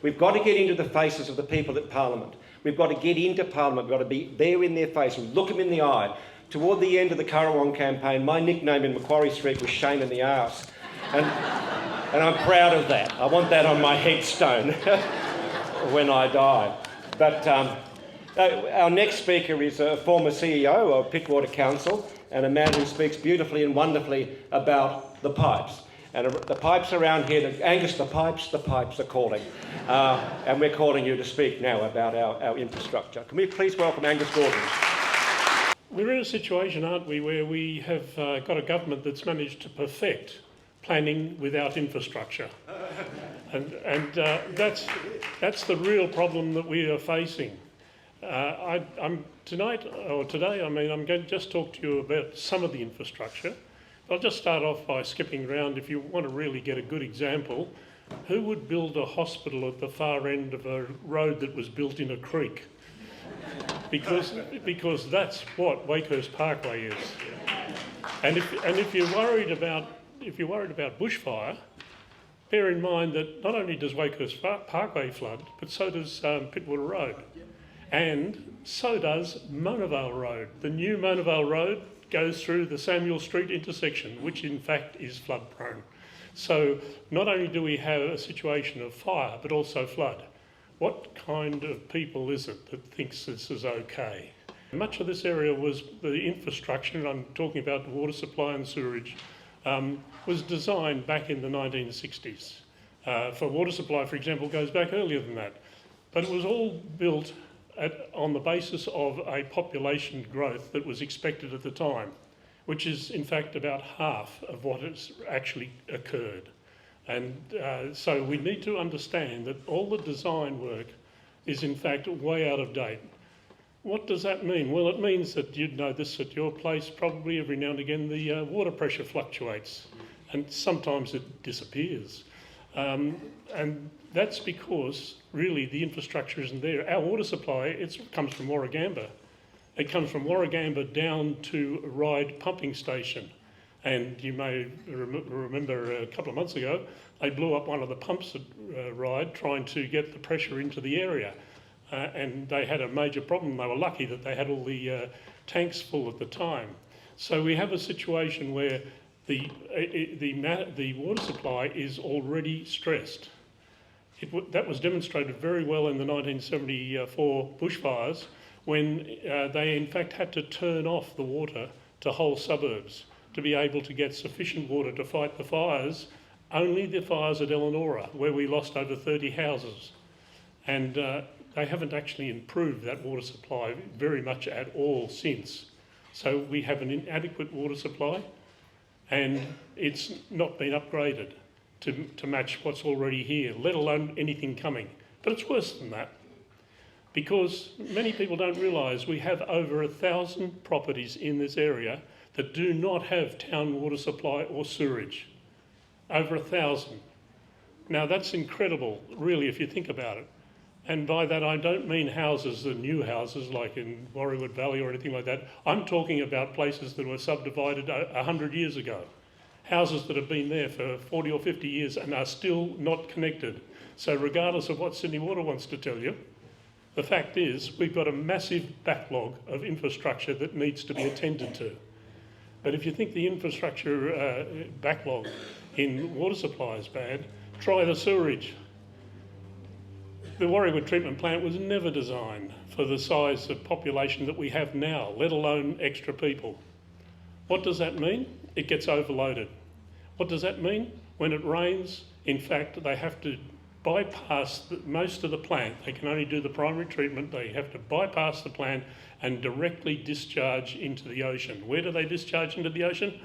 We've got to get into the faces of the people at Parliament. We've got to get into Parliament. We've got to be there in their face and look them in the eye. Toward the end of the Currawong campaign, my nickname in Macquarie Street was Shane in the Arse. And I'm proud of that. I want that on my headstone when I die. But our next speaker is a former CEO of Pittwater Council and a man who speaks beautifully and wonderfully about the pipes. And the pipes around here, Angus, the pipes are calling. And we're calling you to speak now about our infrastructure. Can we please welcome Angus Gordon? We're in a situation, aren't we, where we have got a government that's managed to perfect planning without infrastructure. And that's the real problem that we are facing. Today, I'm going to just talk to you about some of the infrastructure. I'll just start off by skipping around. If you want to really get a good example, who would build a hospital at the far end of a road that was built in a creek? Because that's what Wakehurst Parkway is. And if you're worried about bushfire, bear in mind that not only does Wakehurst Parkway flood, but so does Pittwater Road, and so does Mona Vale Road. The new Mona Vale Road goes through the Samuel Street intersection, which in fact is flood prone. So not only do we have a situation of fire, but also flood. What kind of people is it that thinks this is okay? Much of this area was the infrastructure, and I'm talking about the water supply and sewerage, was designed back in the 1960s. For water supply, for example, goes back earlier than that. But it was all built on the basis of a population growth that was expected at the time, which is in fact about half of what has actually occurred. And so we need to understand that all the design work is in fact way out of date. What does that mean? Well, it means that you'd know this at your place, probably every now and again the water pressure fluctuates and sometimes it disappears. And that's because really the infrastructure isn't there. Our water supply, comes from Warragamba. It comes from Warragamba down to Ryde pumping station. And you may remember a couple of months ago, they blew up one of the pumps at Ryde trying to get the pressure into the area. And they had a major problem. They were lucky that they had all the tanks full at the time. So we have a situation where the water supply is already stressed. That was demonstrated very well in the 1974 bushfires when they in fact had to turn off the water to whole suburbs to be able to get sufficient water to fight the fires, only the fires at Eleanora, where we lost over 30 houses. And they haven't actually improved that water supply very much at all since. So we have an inadequate water supply and it's not been upgraded to match what's already here, let alone anything coming. But it's worse than that, because many people don't realise we have over 1,000 properties in this area that do not have town water supply or sewerage. Over 1,000. Now that's incredible, really, if you think about it. And by that I don't mean houses, the new houses like in Warriewood Valley or anything like that. I'm talking about places that were subdivided 100 years ago. Houses that have been there for 40 or 50 years and are still not connected. So regardless of what Sydney Water wants to tell you, the fact is we've got a massive backlog of infrastructure that needs to be attended to. But if you think the infrastructure backlog in water supply is bad, try the sewerage. The Warriewood treatment plant was never designed for the size of population that we have now, let alone extra people. What does that mean? It gets overloaded. What does that mean? When it rains, in fact, they have to bypass most of the plant. They can only do the primary treatment. They have to bypass the plant and directly discharge into the ocean. Where do they discharge into the ocean?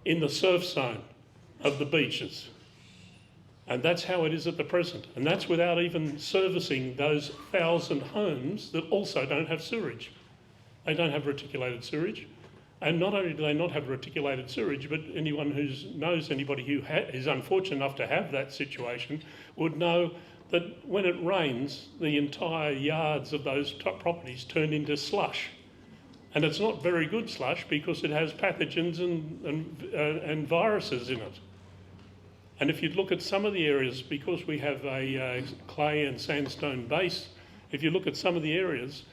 In the surf zone of the beaches. And that's how it is at the present. And that's without even servicing those 1,000 homes that also don't have sewerage. They don't have reticulated sewerage. And not only do they not have reticulated sewerage, but anyone who knows anybody who is unfortunate enough to have that situation would know that when it rains, the entire yards of those top properties turn into slush. And it's not very good slush because it has pathogens and viruses in it. And if you look at some of the areas, because we have a clay and sandstone base, if you look at some of the areas,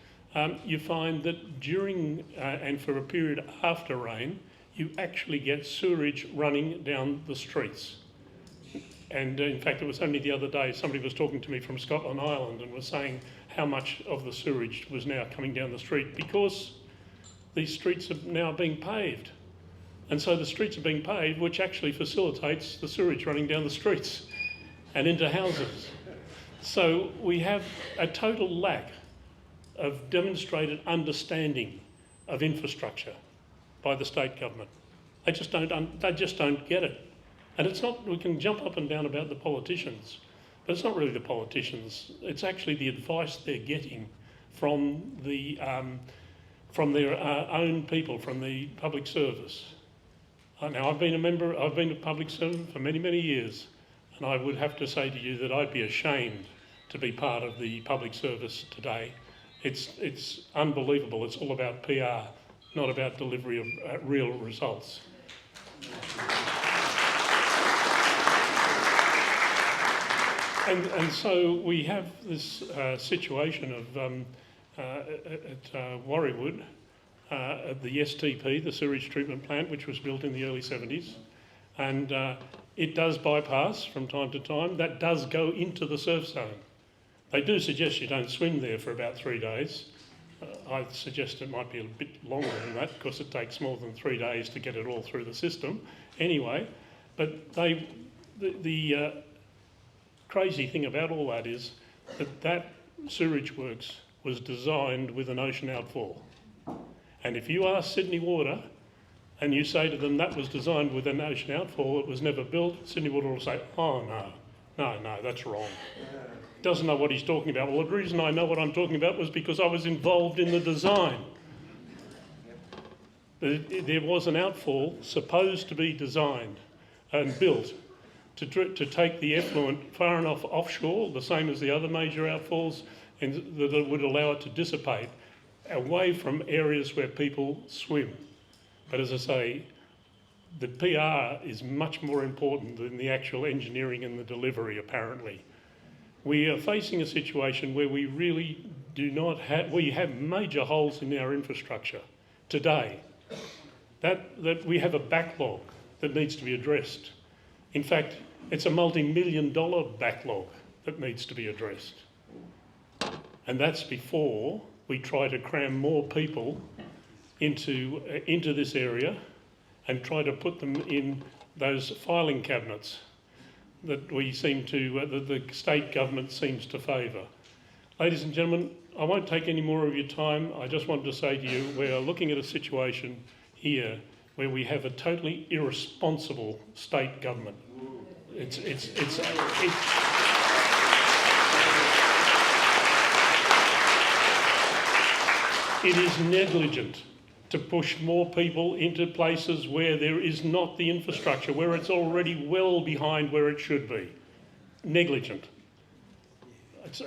you find that during and for a period after rain, you actually get sewerage running down the streets. And in fact, it was only the other day somebody was talking to me from Scotland Island and was saying how much of the sewerage was now coming down the street because these streets are now being paved. And so the streets are being paved, which actually facilitates the sewage running down the streets and into houses. So we have a total lack of demonstrated understanding of infrastructure by the state government. They just don't get it. And it's not, we can jump up and down about the politicians, but it's not really the politicians. It's actually the advice they're getting from their own people, from the public service. Now, I've been a public servant for many, many years, and I would have to say to you that I'd be ashamed to be part of the public service today. It's unbelievable. It's all about PR, not about delivery of real results. And so we have this situation of at Warriewood, at the STP, the sewage treatment plant, which was built in the early 70s, and it does bypass from time to time. That does go into the surf zone. They do suggest you don't swim there for about 3 days. I suggest it might be a bit longer than that because it takes more than 3 days to get it all through the system. Anyway, but the crazy thing about all that is that sewerage works was designed with an ocean outfall. And if you ask Sydney Water and you say to them that was designed with an ocean outfall, it was never built, Sydney Water will say, oh no, that's wrong. Doesn't know what he's talking about. Well, the reason I know what I'm talking about was because I was involved in the design. There was an outfall supposed to be designed and built to take the effluent far enough offshore, the same as the other major outfalls, and that it would allow it to dissipate away from areas where people swim. But as I say, the PR is much more important than the actual engineering and the delivery, apparently. We are facing a situation where we really do not have, we have major holes in our infrastructure today. That we have a backlog that needs to be addressed. In fact, it's a multi-million-dollar backlog that needs to be addressed. And that's before we try to cram more people into this area and try to put them in those filing cabinets that we seem to, that the state government seems to favour. Ladies and gentlemen, I won't take any more of your time. I just wanted to say to you, we are looking at a situation here where we have a totally irresponsible state government. It is negligent to push more people into places where there is not the infrastructure, where it's already well behind where it should be. Negligent.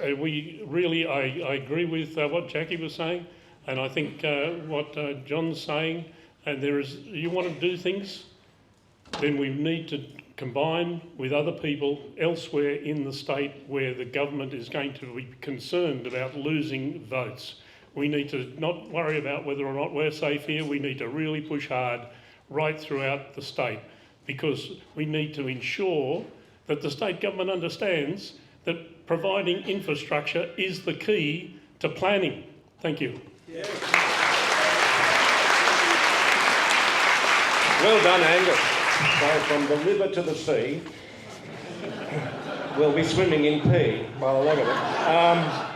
I agree with what Jackie was saying, and I think what John's saying, and you want to do things, then we need to combine with other people elsewhere in the state where the government is going to be concerned about losing votes. We need to not worry about whether or not we're safe here. We need to really push hard right throughout the state because we need to ensure that the state government understands that providing infrastructure is the key to planning. Thank you. Yeah. Well done, Angus. So from the river to the sea, we'll be swimming in pee by the look of it.